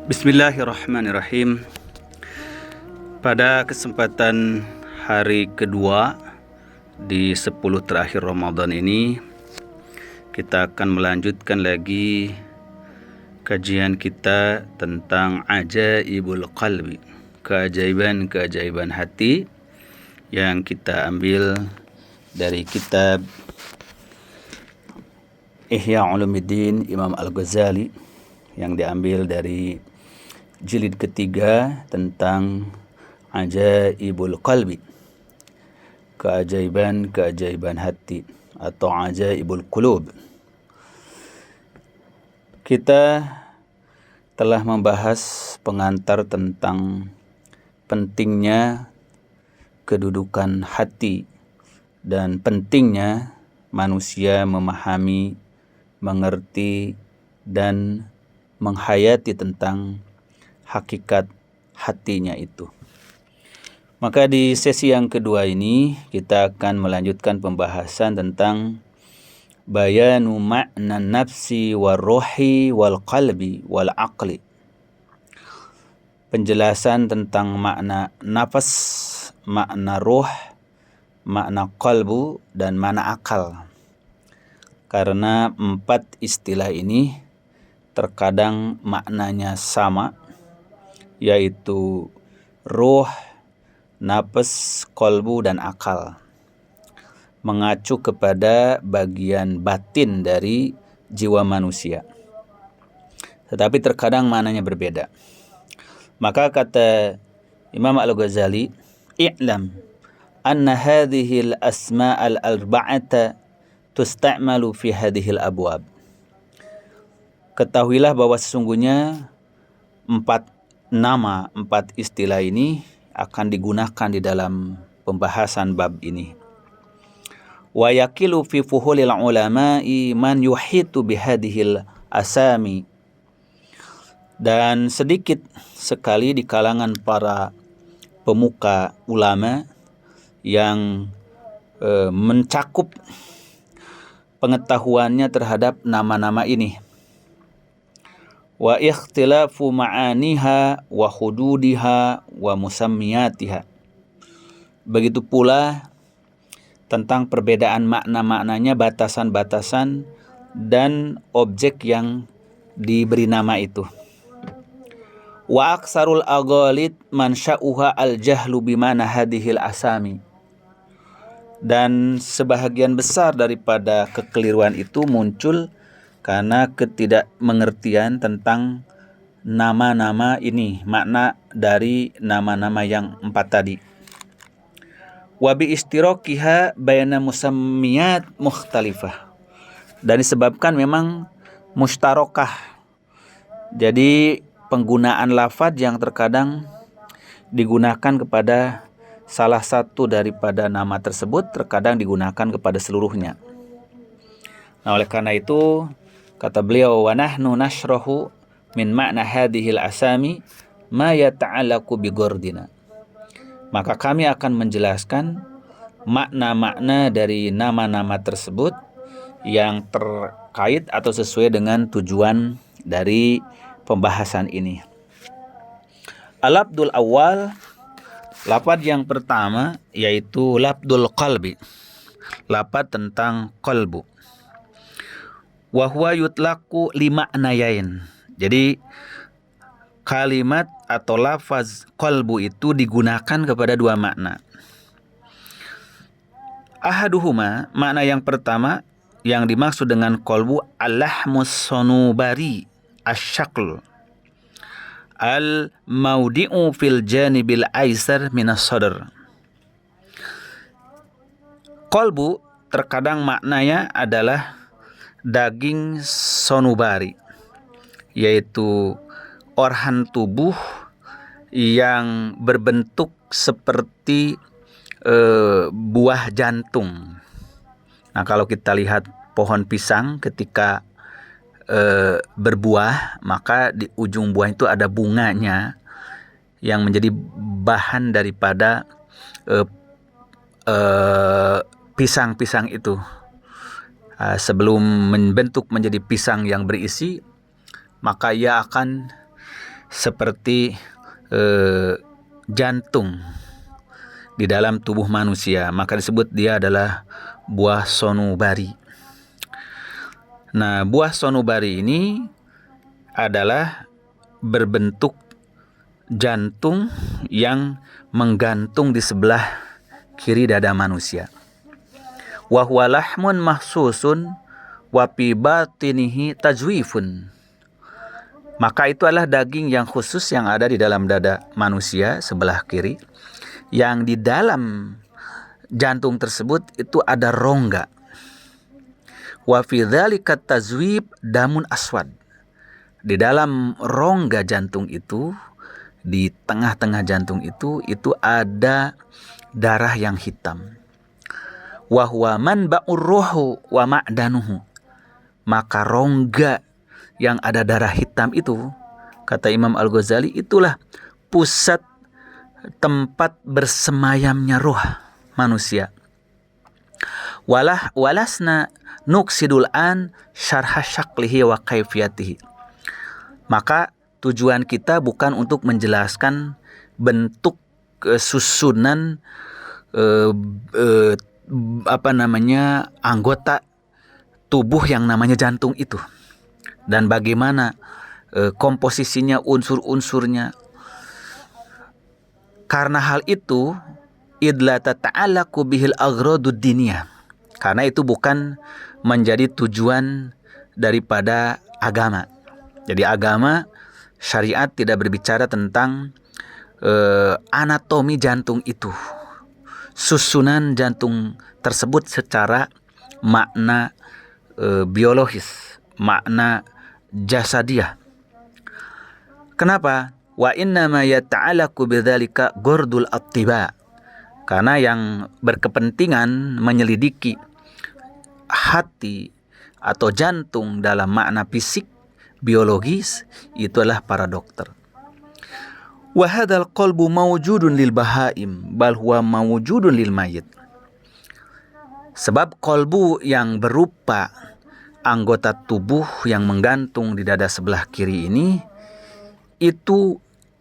Bismillahirrahmanirrahim. Pada kesempatan hari kedua di 10 terakhir Ramadan ini, kita akan melanjutkan lagi kajian kita tentang ajaibul qalbi, keajaiban-keajaiban hati yang kita ambil dari kitab Ihya Ulumuddin Imam Al-Ghazali, yang diambil dari jilid ketiga tentang ajaibul qalbi, keajaiban-keajaiban hati atau ajaibul qulub. Kita telah membahas pengantar tentang pentingnya kedudukan hati dan pentingnya manusia memahami, mengerti, dan menghayati tentang hakikat hatinya itu. Maka di sesi yang kedua ini kita akan melanjutkan pembahasan tentang bayanu ma'na nafsi wal ruhi wal qalbi wal aqli. Penjelasan tentang makna nafas, makna ruh, makna qalbu, dan makna akal. Karena 4 istilah ini terkadang maknanya sama, yaitu ruh, nafas, qalbu, dan akal, mengacu kepada bagian batin dari jiwa manusia. Tetapi terkadang maknanya berbeda. Maka kata Imam Al-Ghazali, "I'lam anna hadhihi al-asma' al-arba'ata tusta'malu fi hadhihi al-abwab." Ketahuilah bahwa sesungguhnya 4 nama, 4 istilah ini akan digunakan di dalam pembahasan bab ini. Wa yaqilu fi fuhulil ulama'i man yuhitu bihadhil asami. Dan sedikit sekali di kalangan para pemuka ulama yang mencakup pengetahuannya terhadap nama-nama ini. Wa ikhtilafu ma'aniha wa hududiha wa musammiyatiha. Begitu pula tentang perbedaan makna-maknanya, batasan-batasan, dan objek yang diberi nama itu. Wa aksarul aghalid mansya'uha al-jahlu bimana hadhil asami. Dan sebahagian besar daripada kekeliruan itu muncul karena ketidakmengertian tentang nama-nama ini, makna dari nama-nama yang 4 tadi. Wa bi istirakiha bayna musammiyat mukhtalifah. Dan disebabkan memang mustarokah. Jadi penggunaan lafaz yang terkadang digunakan kepada salah satu daripada nama tersebut, terkadang digunakan kepada seluruhnya. Nah, oleh karena itu kata beliau, wa nahnu nashrahu min ma'na hadhil asami ma yata'allaqu bi gordina. Maka kami akan menjelaskan makna-makna dari nama-nama tersebut yang terkait atau sesuai dengan tujuan dari pembahasan ini. Al-labdul awal, lafaz yang pertama yaitu labdul qalbi, lafaz tentang qalbu. Wa huwa yutlaqu lima'nayain. Jadi kalimat atau lafaz qalbu itu digunakan kepada 2 makna. Ahaduhuma, makna yang pertama yang dimaksud dengan qalbu, al-lahmus sonubari asyakl al-maudi'u fil janibil aisar minas sadr. Qalbu terkadang maknanya adalah daging sonubari, yaitu organ tubuh yang berbentuk seperti buah jantung. Nah, kalau kita lihat pohon pisang ketika berbuah, maka di ujung buah itu ada bunganya yang menjadi bahan daripada pisang-pisang itu. Sebelum membentuk menjadi pisang yang berisi, maka ia akan seperti jantung di dalam tubuh manusia, maka disebut dia adalah buah sonubari. Nah, buah sonubari ini adalah berbentuk jantung yang menggantung di sebelah kiri dada manusia. Wa huwa lahmun mahsusun wa fi batinihi tajwifun. Maka itu adalah daging yang khusus yang ada di dalam dada manusia sebelah kiri, yang di dalam jantung tersebut itu ada rongga. Wa fi dzalika tajwib damun aswad. Di dalam rongga jantung itu, di tengah-tengah jantung itu ada darah yang hitam. Wa huwa manba'ur ruhu wa ma'danuhu. Maka rongga yang ada darah hitam itu, kata Imam Al-Ghazali, itulah pusat tempat bersemayamnya roh manusia. Walasna nuksidul an syarha syaklihi wa kaifiyatihi. Maka tujuan kita bukan untuk menjelaskan bentuk susunan anggota tubuh yang namanya jantung itu, dan bagaimana komposisinya, unsur-unsurnya. Karena hal itu idla tata'allaqu bihil agradud diniyah. Karena itu bukan menjadi tujuan daripada agama. Jadi agama, syariat tidak berbicara tentang anatomi jantung itu, susunan jantung tersebut secara makna biologis, makna jasadiah. Kenapa? Wa innama yata'allaqu bidzalika gordul attiba. Karena yang berkepentingan menyelidiki hati atau jantung dalam makna fisik, biologis, itu adalah para dokter. Wa hadzal qalbu mawjudun lil bahaim bal huwa mawjudun lil mayyit. Sebab kolbu yang berupa anggota tubuh yang menggantung di dada sebelah kiri ini itu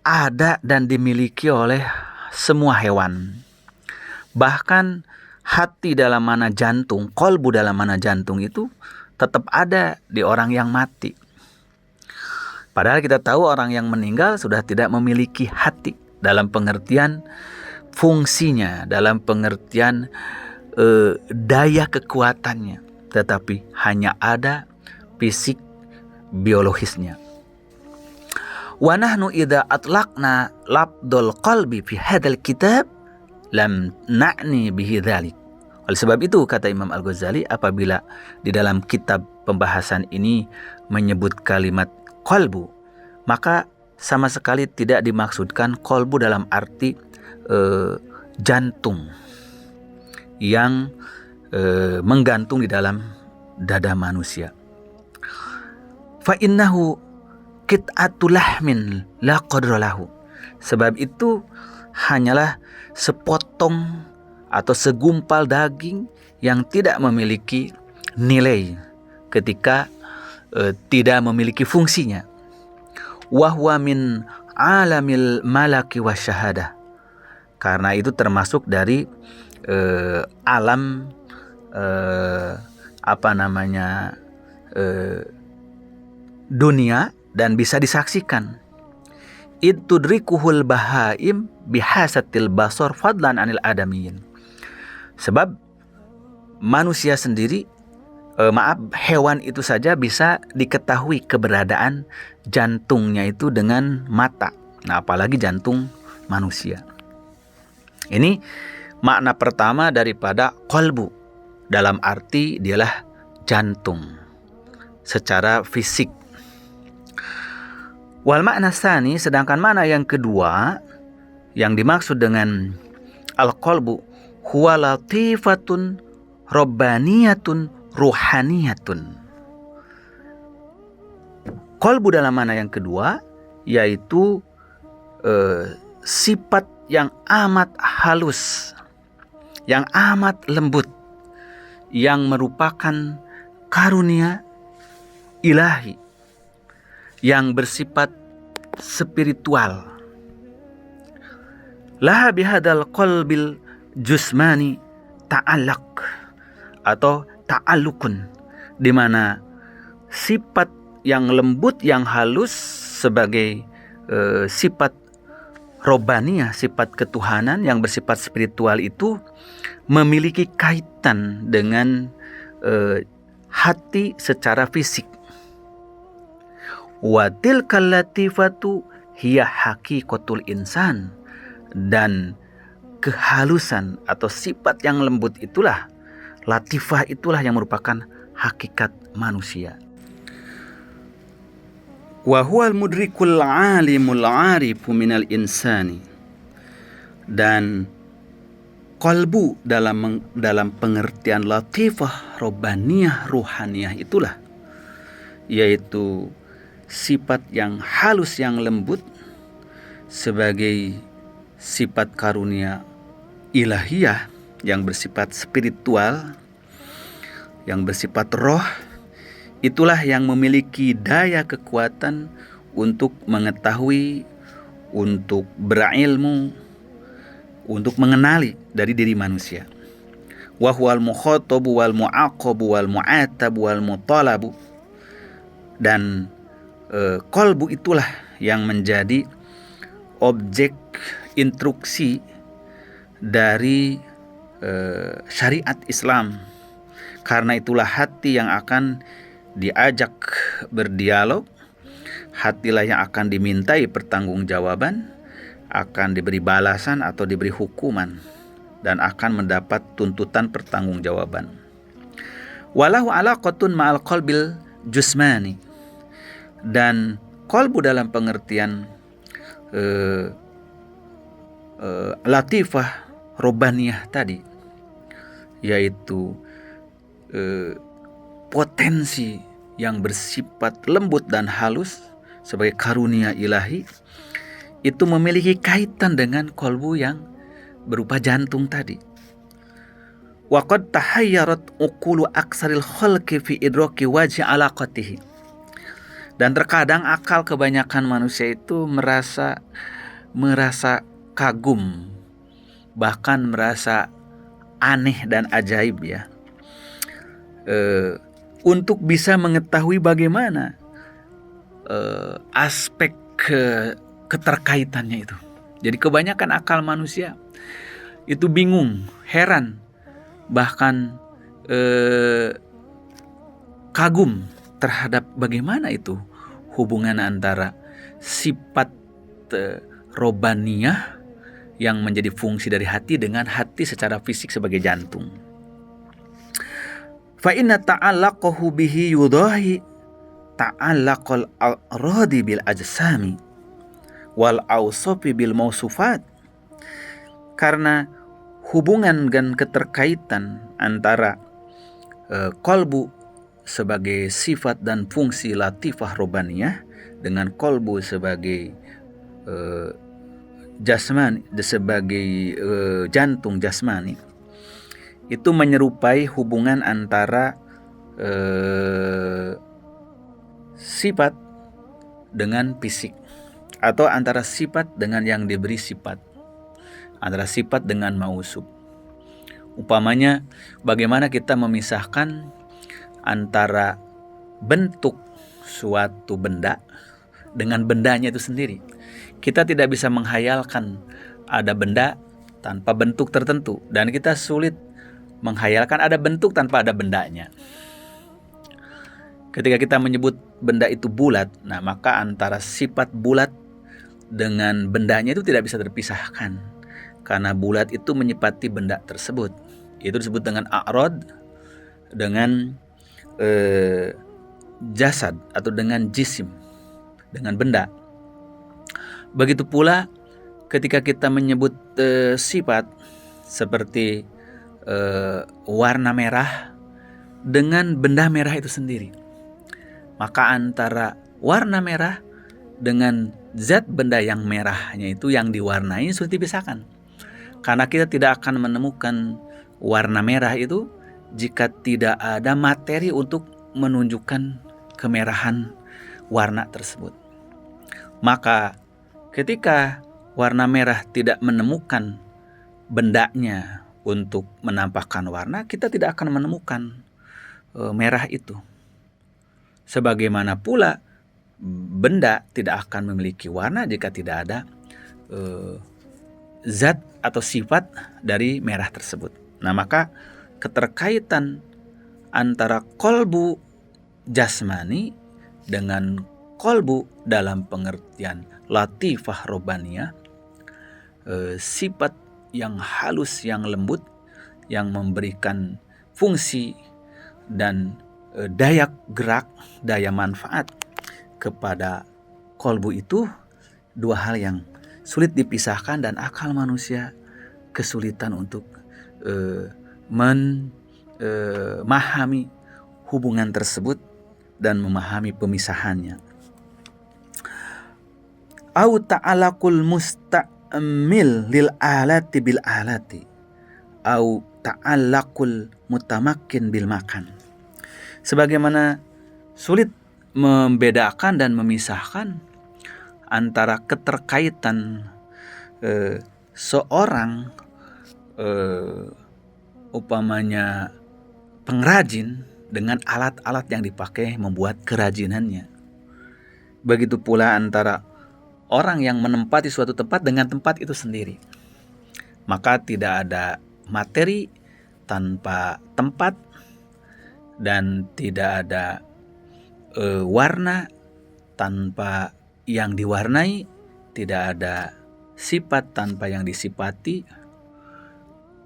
ada dan dimiliki oleh semua hewan. Bahkan hati dalam mana jantung, kolbu dalam mana jantung itu tetap ada di orang yang mati. Padahal kita tahu orang yang meninggal sudah tidak memiliki hati dalam pengertian fungsinya, dalam pengertian daya kekuatannya, tetapi hanya ada fisik biologisnya. Wa nahnu idza atlaqna labdul qalbi fi hadzal kitab lam na'ni bihi dzalik. Oleh sebab itu kata Imam Al-Ghazali, apabila di dalam kitab pembahasan ini menyebut kalimat qalbu, maka sama sekali tidak dimaksudkan qalbu dalam arti jantung yang menggantung di dalam dada manusia. Fa innahu qit'atul lahmin la qadra lahu. Sebab itu hanyalah sepotong atau segumpal daging yang tidak memiliki nilai ketika tidak memiliki fungsinya. Wa huwa min alamil malaki wasyahadah. Karena itu termasuk dari alam dunia dan bisa disaksikan. Idtudrikuhul bahaim bihasatil basar fadlan anil adamiyin. Sebab manusia sendiri, hewan itu saja bisa diketahui keberadaan jantungnya itu dengan mata. Nah, apalagi jantung manusia. Ini makna pertama daripada qalbu, dalam arti dialah jantung secara fisik. Wal makna tsani, sedangkan makna yang kedua yang dimaksud dengan al-qalbu huwa latifatun rabbaniyatun ruhaniyatun. Qalbu dalam makna yang kedua yaitu sifat yang amat halus, yang amat lembut, yang merupakan karunia ilahi, yang bersifat spiritual. Laha bihadal qalbil jusmani ta'allaq atau ta'alukun, di mana sifat yang lembut, yang halus sebagai sifat robaniyah, sifat ketuhanan yang bersifat spiritual itu memiliki kaitan dengan hati secara fisik. Wa tilkal latifatu hiya haqiqatul insan, dan kehalusan atau sifat yang lembut itulah, latifah itulah yang merupakan hakikat manusia. Wa huwal mudrikul alimul arifu minal insani, dan qalbu dalam pengertian latifah, robbaniyah, ruhaniyah itulah, yaitu sifat yang halus, yang lembut sebagai sifat karunia ilahiyah yang bersifat spiritual, yang bersifat roh. Itulah yang memiliki daya kekuatan untuk mengetahui, untuk berilmu, untuk mengenali dari diri manusia. Wa huwal mukhatabu wal mu'aqabu wal mu'atabu wal mutalabu, dan qalbu itulah yang menjadi objek instruksi dari syariat Islam. Karena itulah hati yang akan diajak berdialog, hatilah yang akan dimintai pertanggungjawaban, akan diberi balasan atau diberi hukuman, dan akan mendapat tuntutan pertanggungjawaban. Walahu alaqatun ma'al qalbil jusmani, dan qalbu dalam pengertian latifah robbaniyah tadi, yaitu potensi yang bersifat lembut dan halus sebagai karunia ilahi, itu memiliki kaitan dengan qalbu yang berupa jantung tadi. Wa qad tahayyarat uqulu aksaril khalqi fi idraki wajhi alaqatihi, dan terkadang akal kebanyakan manusia itu merasa kagum, bahkan merasa aneh dan ajaib ya, untuk bisa mengetahui bagaimana aspek keterkaitannya itu. Jadi kebanyakan akal manusia itu bingung, heran, bahkan kagum terhadap bagaimana itu hubungan antara sifat robbaniyah yang menjadi fungsi dari hati dengan hati secara fisik sebagai jantung. Fa inna ta'allaqahu bihi yudahi ta'allaqal aradi bil ajsami wal awsafi bil mausufat. Karena hubungan dan keterkaitan antara qalbu sebagai sifat dan fungsi latifah robbaniyah dengan qalbu sebagai jasmani, sebagai jantung jasmani, itu menyerupai hubungan antara sifat dengan fisik, atau antara sifat dengan yang diberi sifat, antara sifat dengan mausuf. Umpamanya bagaimana kita memisahkan antara bentuk suatu benda dengan bendanya itu sendiri. Kita tidak bisa menghayalkan ada benda tanpa bentuk tertentu, dan kita sulit menghayalkan ada bentuk tanpa ada bendanya. Ketika kita menyebut benda itu bulat, nah maka antara sifat bulat dengan bendanya itu tidak bisa terpisahkan, karena bulat itu menyifati benda tersebut. Itu disebut dengan a'rad, dengan jasad atau dengan jisim, dengan benda. Begitu pula ketika kita menyebut sifat seperti warna merah dengan benda merah itu sendiri, maka antara warna merah dengan zat benda yang merahnya itu yang diwarnai sulit dipisahkan. Karena kita tidak akan menemukan warna merah itu jika tidak ada materi untuk menunjukkan kemerahan warna tersebut. Maka ketika warna merah tidak menemukan bendanya untuk menampakkan warna, kita tidak akan menemukan merah itu. Sebagaimana pula benda tidak akan memiliki warna jika tidak ada zat atau sifat dari merah tersebut. Nah, maka keterkaitan antara kolbu jasmani dengan kolbu dalam pengertian latifah robbaniyah, sifat yang halus, yang lembut, yang memberikan fungsi dan daya gerak, daya manfaat kepada kolbu itu, dua hal yang sulit dipisahkan dan akal manusia kesulitan untuk memahami hubungan tersebut dan memahami pemisahannya. Au ta'alaqul musta'mil lil alati bil alati au ta'alaqul mutamakkin bil makan. Sebagaimana sulit membedakan dan memisahkan antara keterkaitan seorang upamanya pengrajin dengan alat-alat yang dipakai membuat kerajinannya. Begitu pula antara orang yang menempati suatu tempat dengan tempat itu sendiri. Maka tidak ada materi tanpa tempat, dan tidak ada warna tanpa yang diwarnai, tidak ada sifat tanpa yang disifati,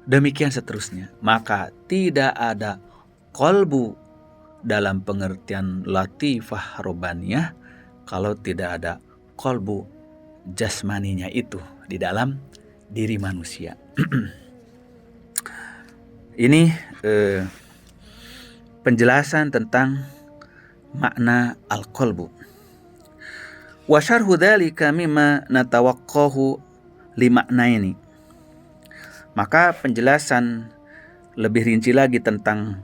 demikian seterusnya. Maka tidak ada kolbu dalam pengertian latifah robbaniyah kalau tidak ada kolbu jasmaninya itu di dalam diri manusia. Ini penjelasan tentang makna al-qalbu. Wa syarhu dzalika mimma natawaqqahu li maknaini. Maka penjelasan lebih rinci lagi tentang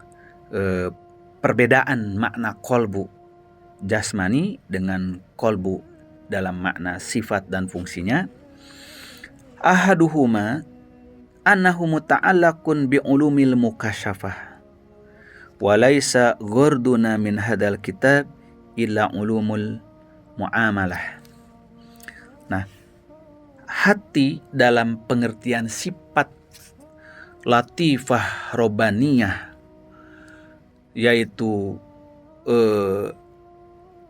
perbedaan makna qalbu jasmani dengan qalbu dalam makna sifat dan fungsinya. Ahaduhuma annahu muta'allaqun bi ulumil mukasyafah wa laisa gharduna min hadal kitab illa ulumul muamalah. Nah, hati dalam pengertian sifat latifah robbaniyah, yaitu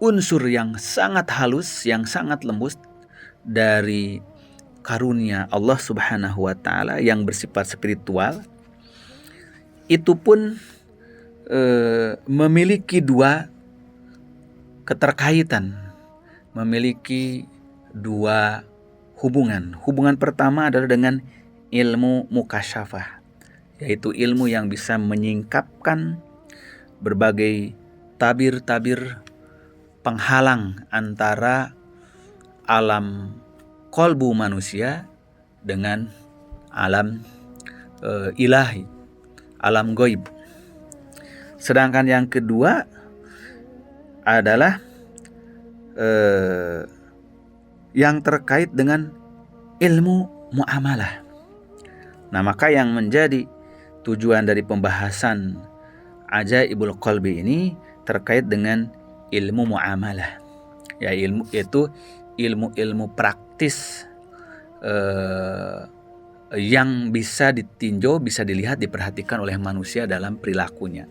unsur yang sangat halus, yang sangat lembut dari karunia Allah Subhanahu wa taala yang bersifat spiritual, itu pun memiliki dua keterkaitan, memiliki dua hubungan. Hubungan pertama adalah dengan ilmu mukasyafah, yaitu ilmu yang bisa menyingkapkan berbagai tabir-tabir penghalang antara alam kolbu manusia dengan alam ilahi, alam gaib. Sedangkan yang kedua adalah yang terkait dengan ilmu muamalah. Nah, maka yang menjadi tujuan dari pembahasan Ajaibul Qalbi ini terkait dengan ilmu muamalah, ya, yaitu ilmu praktis yang bisa ditinjau, bisa dilihat, diperhatikan oleh manusia dalam perilakunya.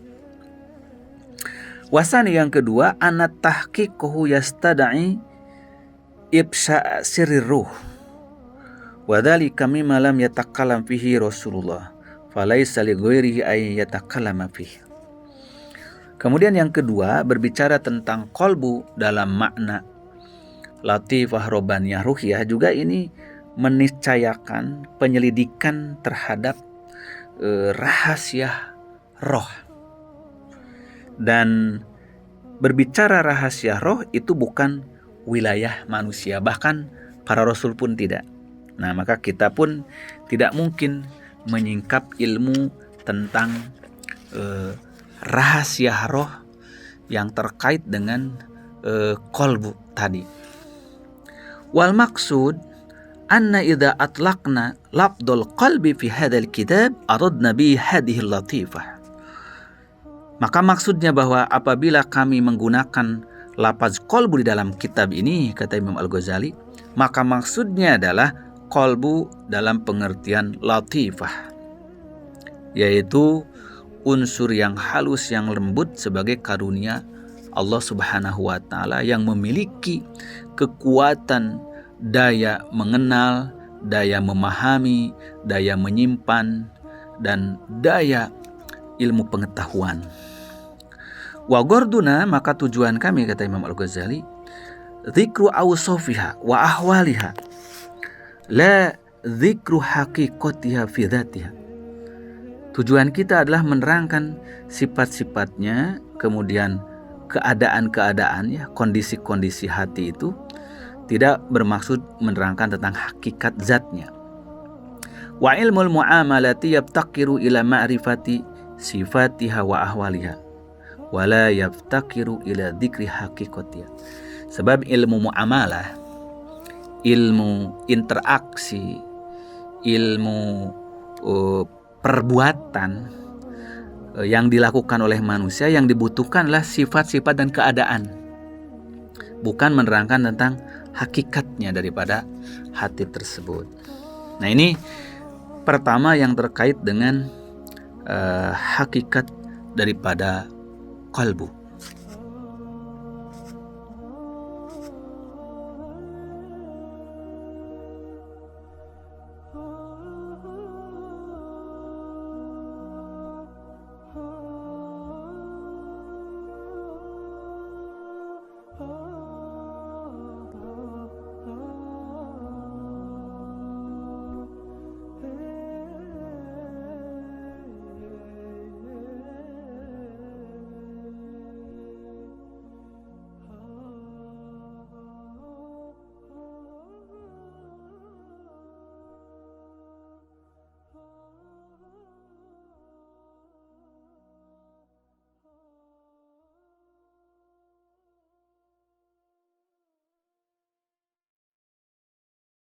Wasani yang kedua, anat tahqiquhu yastada'i ibsa' sirrir ruh wa dzalika mimma lam yatakallam fihi Rasulullah falaysa li ghairihi ay yatakallama fihi. Kemudian yang kedua, berbicara tentang kolbu dalam makna latifah robbaniyah ruhiyah, juga ini meniscayakan penyelidikan terhadap rahasia roh. Dan berbicara rahasia roh itu bukan wilayah manusia, bahkan para rasul pun tidak. Nah, maka kita pun tidak mungkin menyingkap ilmu tentang rahasia roh yang terkait dengan kolbu tadi. Wal maksud anna idza atlaqna lafdul qalbi fi hadzal kitab aradna bi hadhihi latifah. Maka maksudnya bahwa apabila kami menggunakan lafaz qalbu di dalam kitab ini, kata Imam Al-Ghazali, maka maksudnya adalah qalbu dalam pengertian latifah, yaitu unsur yang halus, yang lembut sebagai karunia Allah Subhanahu wa taala yang memiliki kekuatan daya mengenal, daya memahami, daya menyimpan, dan daya ilmu pengetahuan. Wa gorduna, maka tujuan kami, kata Imam Al-Ghazali, dzikru awsafiha wa ahwaliha, la dzikru haqiqatiha fi dzatiha. Tujuan kita adalah menerangkan sifat-sifatnya, kemudian keadaan-keadaannya, kondisi-kondisi hati itu, tidak bermaksud menerangkan tentang hakikat zatnya. Wa ilmul muamalati yaftaqiru ila ma'rifati sifatiha wa ahwaliha wala yaftaqiru ila dzikri haqiqatiha. Sebab ilmu muamalah, ilmu interaksi, ilmu perbuatan yang dilakukan oleh manusia, yang dibutuhkanlah sifat-sifat dan keadaan, bukan menerangkan tentang hakikatnya daripada hati tersebut. Nah, ini pertama yang terkait dengan hakikat daripada qalbu.